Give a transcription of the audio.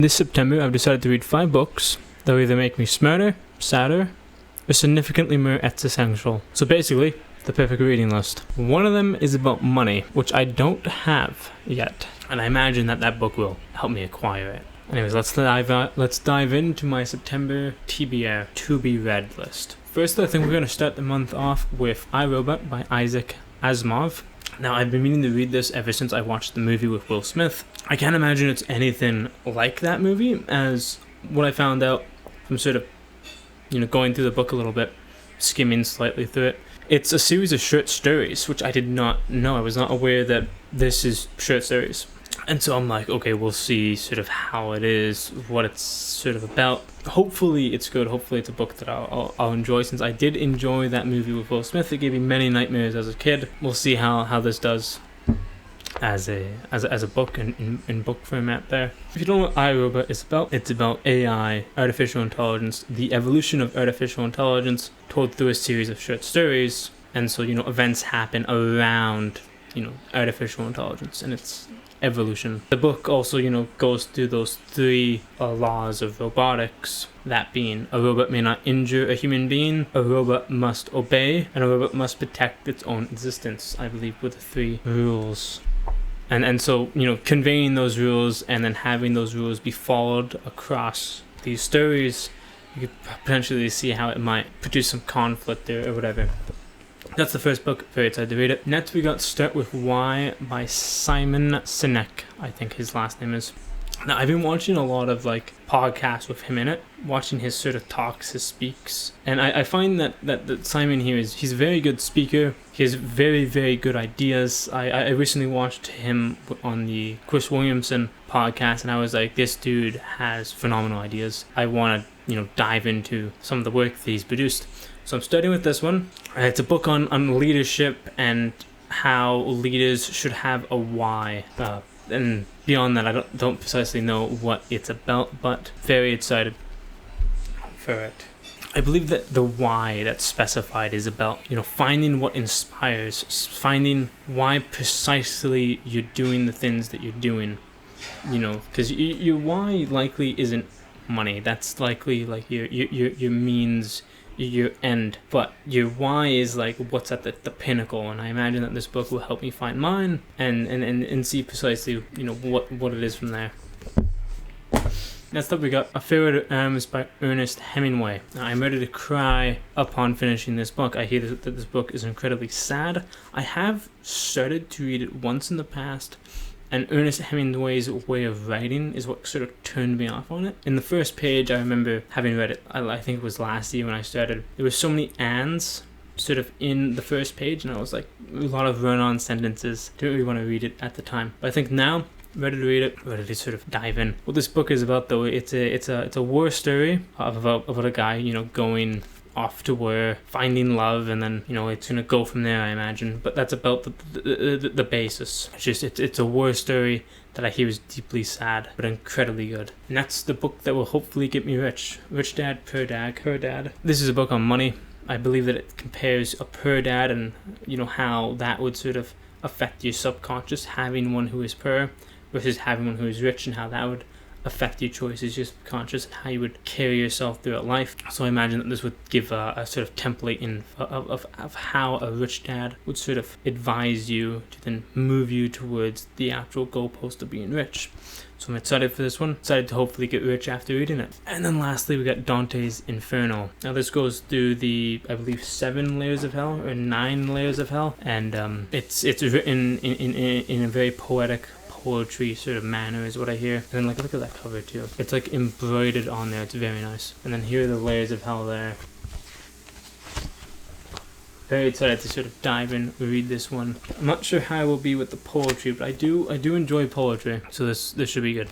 This September, I've decided to read 5 books that will either make me smarter, sadder, or significantly more existential. So basically, the perfect reading list. One of them is about money, which I don't have yet, and I imagine that book will help me acquire it. Anyways, let's dive into my September TBR to be read list. First, I think we're going to start the month off with I, Robot by Asimov. Now, I've been meaning to read this ever since I watched the movie with Will Smith. I can't imagine it's anything like that movie, as what I found out from sort of, going through the book a little bit, skimming slightly through it. It's a series of short stories, which I did not know. I was not aware that this is short stories. And so I'm like, okay, we'll see sort of how it is, what it's sort of about. Hopefully it's good. Hopefully it's a book that I'll enjoy, since I did enjoy that movie with Will Smith. It gave me many nightmares as a kid. We'll see how this does as a book in book format there. If you don't know what iRobot is about, it's about AI, artificial intelligence, the evolution of artificial intelligence told through a series of short stories. And so, events happen around, artificial intelligence and its evolution. The book also, goes through those 3 laws of robotics, that being a robot may not injure a human being, a robot must obey, and a robot must protect its own existence, I believe, with the 3 rules. And so, conveying those rules and then having those rules be followed across these stories, you could potentially see how it might produce some conflict there or whatever. That's the first book. Very excited to read it. Next, we got Start With Why by Sinek, I think his last name is. Now, I've been watching a lot of podcasts with him in it, watching his sort of talks, his speaks, and I find that Simon here he's a very good speaker. He has very, very good ideas. I recently watched him on the Chris Williamson podcast, and I was like, this dude has phenomenal ideas. I want to dive into some of the work that he's produced. So I'm starting with this one. It's a book on leadership and how leaders should have a why. And beyond that, I don't precisely know what it's about, but very excited for it. I believe that the why that's specified is about, finding what inspires, finding why precisely you're doing the things that you're doing, because your why likely isn't money. That's likely your means, your end, but your why is what's at the pinnacle. And I imagine that this book will help me find mine and see precisely what it is from there. Next up, we got A Favorite Arms by Ernest Hemingway. Now, I'm ready to cry upon finishing this book. I hear that this book is incredibly sad. I have started to read it once in the past, and Ernest Hemingway's way of writing is what sort of turned me off on it. In the first page, I remember having read it, I think it was last year when I started. There were so many ands sort of in the first page, and I was like, a lot of run-on sentences. Didn't really want to read it at the time. But I think now, ready to read it, ready to sort of dive in. What this book is about, though, it's a war story about a guy, going off to war, finding love, and then it's gonna go from there, I imagine. But that's about the basis. It's a war story that I hear is deeply sad but incredibly good. And that's the book that will hopefully get me rich. Rich Dad, Poor Dad. This is a book on money. I believe that it compares a poor dad and how that would sort of affect your subconscious, having one who is poor versus having one who is rich, and how that would affect your choices, your subconscious, and how you would carry yourself throughout life. So I imagine that this would give a sort of template of how a rich dad would sort of advise you to then move you towards the actual goalpost of being rich. So I'm excited for this one. Excited to hopefully get rich after reading it. And then lastly, we got Dante's Inferno. Now this goes through the, I believe, 7 layers of hell, or 9 layers of hell, and it's written in a very poetry sort of manner is what I hear. And then look at that cover too. It's embroidered on there. It's very nice. And then here are the layers of hell there. Very excited to sort of dive in, read this one. I'm not sure how I will be with the poetry, but I do enjoy poetry, so this should be good.